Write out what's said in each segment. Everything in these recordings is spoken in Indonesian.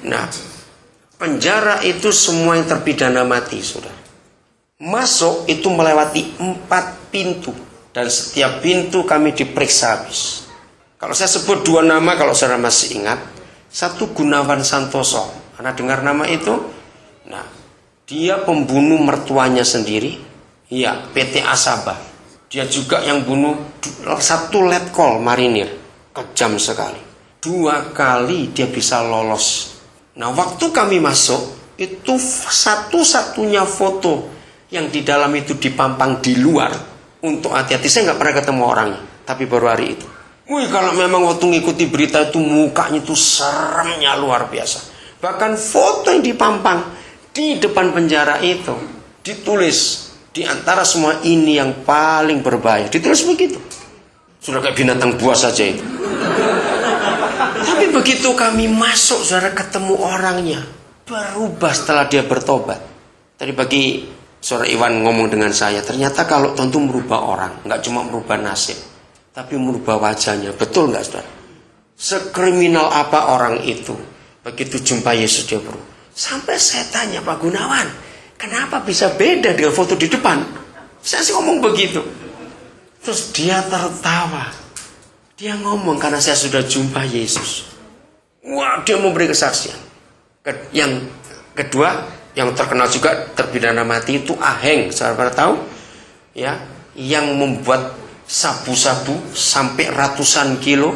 Nah, penjara itu semua yang terpidana mati, saudara. Masuk itu melewati 4 pintu. Dan setiap pintu kami diperiksa habis. Kalau saya sebut 2 nama, kalau saudara masih ingat. Satu Gunawan Santoso. Anda dengar nama itu? Nah, dia pembunuh mertuanya sendiri. Iya, PT Asabah. Dia juga yang bunuh 1 letkol marinir. Kejam sekali. 2 kali dia bisa lolos. Nah, waktu kami masuk, itu satu-satunya foto yang di dalam itu dipampang di luar. Untuk hati-hati, saya nggak pernah ketemu orangnya. Tapi baru hari itu. Wih, kalau memang waktu ngikuti berita itu mukanya itu seremnya luar biasa. Bahkan foto yang dipampang di depan penjara itu ditulis di antara semua ini yang paling berbahaya. Ditulis begitu. Sudah kayak binatang buas saja itu. Tapi begitu kami masuk, saudara, ketemu orangnya. Berubah setelah dia bertobat. Tadi pagi saudara Iwan ngomong dengan saya, ternyata kalau tentu merubah orang, nggak cuma merubah nasib, tapi merubah wajahnya. Betul nggak, saudara? Sekriminal apa orang itu, begitu jumpa Yesus dia berubah. Sampai saya tanya, Pak Gunawan, kenapa bisa beda dengan foto di depan? Saya sih ngomong begitu. Terus dia tertawa. Dia ngomong, karena saya sudah jumpa Yesus. Wah, dia memberi kesaksian. Yang kedua, yang terkenal juga terpidana mati itu Aheng. Saudara tahu? Ya, yang membuat sabu-sabu sampai ratusan kilo.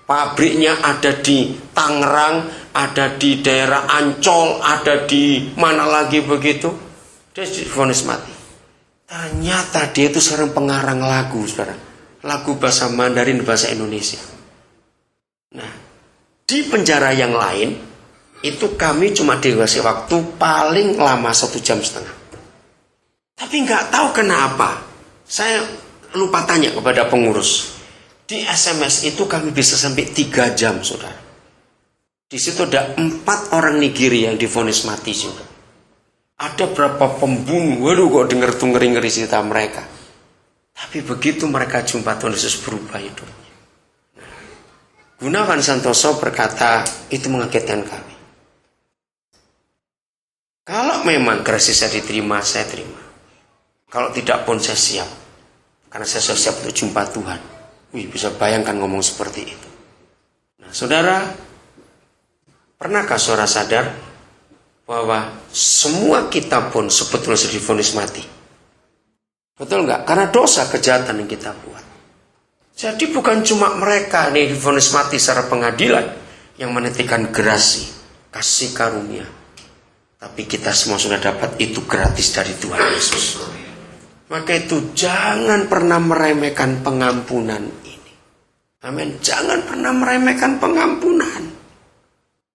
Pabriknya ada di Tangerang, ada di daerah Ancol, ada di mana lagi begitu. Dia divonis mati. Ternyata dia itu seorang pengarang lagu, saudara. Lagu bahasa Mandarin, bahasa Indonesia. Nah, di penjara yang lain, itu kami cuma dikasih waktu paling lama 1,5 jam. Tapi nggak tahu kenapa. Saya lupa tanya kepada pengurus. Di SMS itu kami bisa sampai 3 jam, saudara. Di situ ada 4 orang Nigeria yang divonis mati juga. Ada berapa pembunuh, waduh kok denger tuh ngeri-ngeri cerita mereka. Tapi begitu mereka jumpa Tuhan Yesus, berubah hidupnya. Gunawan Santoso berkata, itu mengagetkan kami. Kalau memang gratis saya diterima, saya terima. Kalau tidak pun saya siap. Karena saya sudah siap untuk jumpa Tuhan. Wih, bisa bayangkan ngomong seperti itu. Nah, saudara, pernahkah saudara sadar bahwa semua kita pun sebetulnya sudah divonis mati? Betul nggak? Karena dosa kejahatan yang kita buat. Jadi bukan cuma mereka nih divonis mati secara pengadilan yang menitikan gerasi, kasih karunia. Tapi kita semua sudah dapat itu gratis dari Tuhan Yesus. Maka itu jangan pernah meremehkan pengampunan ini. Amin. Jangan pernah meremehkan pengampunan.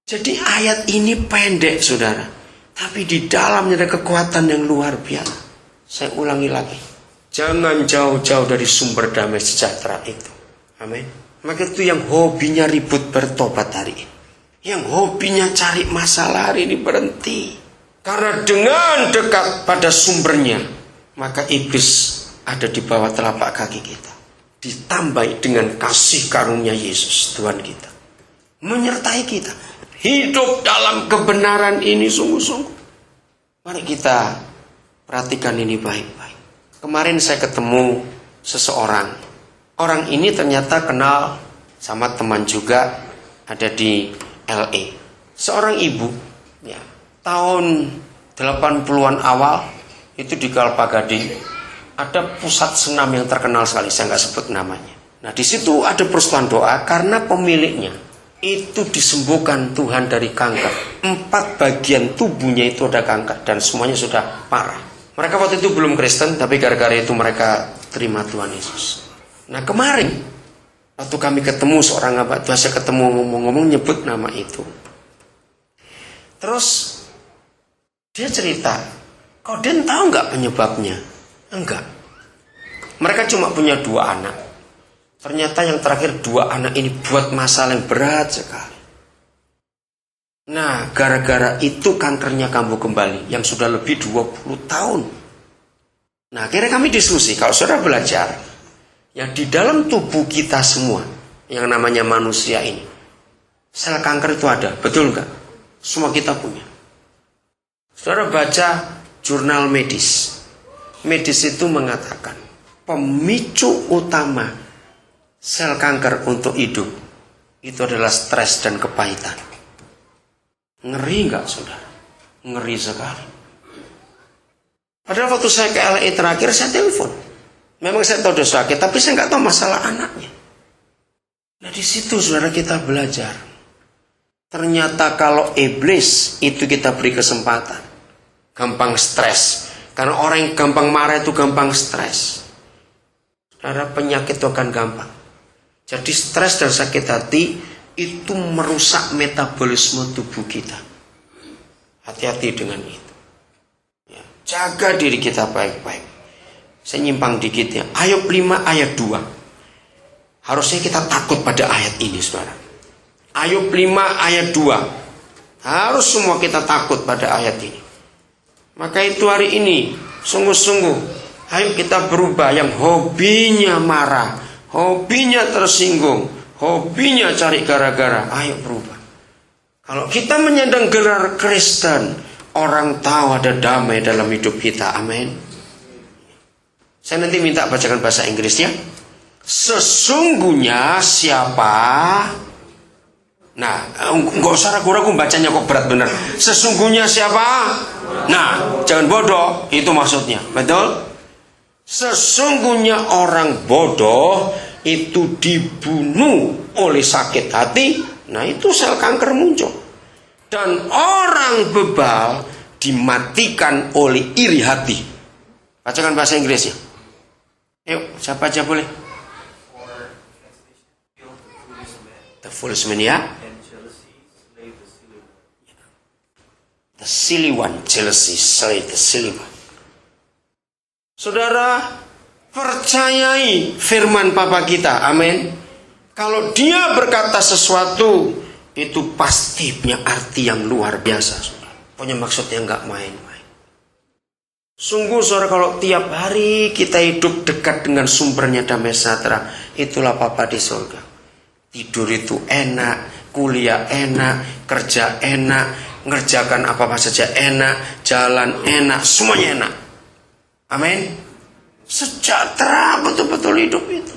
Jadi ayat ini pendek, saudara. Tapi di dalamnya ada kekuatan yang luar biasa. Saya ulangi lagi. Jangan jauh-jauh dari sumber damai sejahtera itu. Amin. Maka itu yang hobinya ribut bertobat hari ini. Yang hobinya cari masalah hari ini berhenti. Karena dengan dekat pada sumbernya, maka iblis ada di bawah telapak kaki kita. Ditambah dengan kasih karunia Yesus, Tuhan kita. Menyertai kita. Hidup dalam kebenaran ini sungguh-sungguh. Mari kita perhatikan ini baik-baik. Kemarin saya ketemu seseorang. Orang ini ternyata kenal sama teman juga, ada di LA. Seorang ibu, ya, tahun 80-an awal, itu di Kelapa Gading, ada pusat senam yang terkenal sekali, saya nggak sebut namanya. Nah, di situ ada persekutuan doa karena pemiliknya itu disembuhkan Tuhan dari kanker. 4 bagian tubuhnya itu ada kanker dan semuanya sudah parah. Mereka waktu itu belum Kristen, tapi gara-gara itu mereka terima Tuhan Yesus. Nah, kemarin waktu kami ketemu seorang abad tua, saya ketemu ngomong-ngomong nyebut nama itu. Terus dia cerita, kau Den tahu nggak penyebabnya? Enggak. Mereka cuma punya 2 anak. Ternyata yang terakhir 2 anak ini buat masalah yang berat sekali. Nah, gara-gara itu kankernya kambuh kembali yang sudah lebih 20 tahun. Nah, akhirnya kami diskusi, kalau saudara belajar, yang di dalam tubuh kita semua, yang namanya manusia ini, sel kanker itu ada, betul nggak? Semua kita punya. Saudara baca jurnal medis. Medis itu mengatakan pemicu utama sel kanker untuk hidup itu adalah stres dan kepahitan. Ngeri nggak, saudara? Ngeri sekali. Padahal waktu saya ke LA terakhir, saya telepon. Memang saya tahu dia sakit, tapi saya nggak tahu masalah anaknya. Nah di situ saudara kita belajar. Ternyata kalau iblis itu kita beri kesempatan, gampang stres. Karena orang yang gampang marah itu gampang stres. Saudara, penyakit itu akan gampang. Jadi stres dan sakit hati itu merusak metabolisme tubuh kita. Hati-hati dengan itu. Ya, jaga diri kita baik-baik. Saya nyimpang dikit ya. Ayub 5 ayat 2. Harusnya kita takut pada ayat ini, saudara. Ayub 5 ayat 2. Harus semua kita takut pada ayat ini. Maka itu hari ini, sungguh-sungguh, ayo kita berubah. Yang hobinya marah, hobinya tersinggung, hobinya cari gara-gara, ayo berubah. Kalau kita menyandang gelar Kristen, orang tahu ada damai dalam hidup kita. Amin. Saya nanti minta bacakan bahasa Inggrisnya. Sesungguhnya siapa? Nah, nggak usah ragu-ragu bacanya, kok berat bener. Sesungguhnya siapa? Nah, jangan bodoh, itu maksudnya. Betul? Sesungguhnya orang bodoh itu dibunuh oleh sakit hati. Nah, itu sel kanker muncul. Dan orang bebal dimatikan oleh iri hati. Bacakan bahasa Inggrisnya. Yuk, siapa aja boleh. The foolish man, ya. The silly one, jealousy, slay the silly one. Saudara, percayai firman Bapa kita, amin. Kalau dia berkata sesuatu, itu pasti punya arti yang luar biasa, saudara. Punya maksud yang gak main-main. Sungguh saudara, kalau tiap hari kita hidup dekat dengan sumbernya damai sejahtera, itulah Bapa di surga. Tidur itu enak, kuliah enak, kerja enak, ngerjakan apa-apa saja enak, jalan enak, semuanya enak. Amin. Sejahtera betul-betul hidup itu.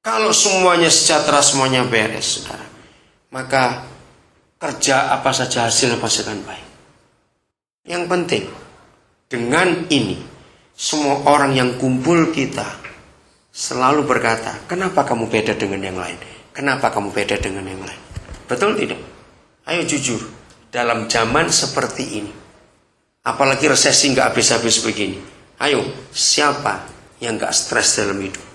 Kalau semuanya sejahtera, semuanya beres, saudara, maka kerja apa saja hasilnya pasti akan baik. Yang penting, dengan ini, semua orang yang kumpul kita selalu berkata, kenapa kamu beda dengan yang lain? Kenapa kamu beda dengan yang lain? Betul tidak? Ayo jujur, dalam zaman seperti ini, apalagi resesi gak habis-habis begini, ayo, siapa yang gak stres dalam hidup?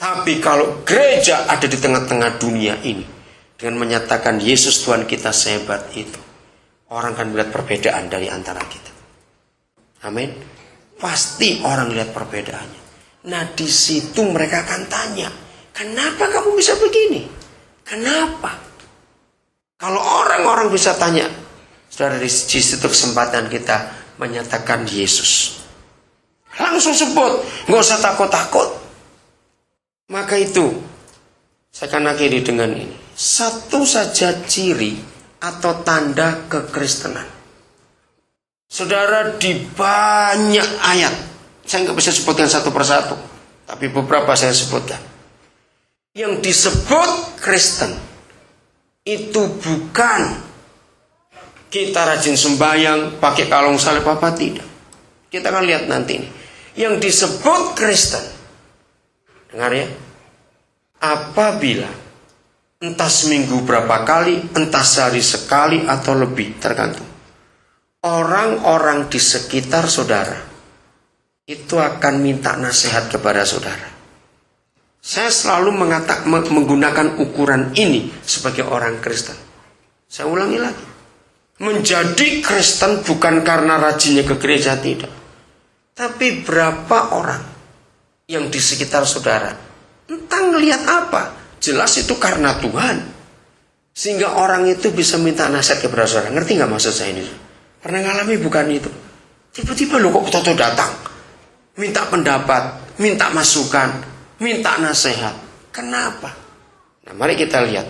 Tapi kalau gereja ada di tengah-tengah dunia ini, dengan menyatakan Yesus Tuhan kita sehebat itu, orang akan melihat perbedaan dari antara kita. Amin. Pasti orang lihat perbedaannya. Nah di situ mereka akan tanya, kenapa kamu bisa begini? Kenapa? Kalau orang-orang bisa tanya, saudara, di situ kesempatan kita menyatakan Yesus. Langsung sebut, nggak usah takut-takut. Maka itu, saya akan akhiri dengan ini. Satu saja ciri atau tanda kekristenan. Saudara, di banyak ayat, saya nggak bisa sebutkan satu persatu, tapi beberapa saya sebutkan. Yang disebut Kristen itu bukan kita rajin sembahyang, pakai kalung salib apa tidak. Kita akan lihat nanti ini. Yang disebut Kristen, dengar ya, apabila entah seminggu berapa kali, entah sehari sekali atau lebih, tergantung, orang-orang di sekitar saudara itu akan minta nasihat kepada saudara. Saya selalu menggunakan ukuran ini sebagai orang Kristen. Saya ulangi lagi. Menjadi Kristen bukan karena rajinnya ke gereja, tidak. Tapi berapa orang yang di sekitar saudara, entah ngelihat apa, jelas itu karena Tuhan. Sehingga orang itu bisa minta nasihat kepada saudara. Ngerti gak maksud saya ini? Pernah ngalami bukan itu? Tiba-tiba lo kok Toto datang, minta pendapat, minta masukan, minta nasihat. Kenapa? Nah, mari kita lihat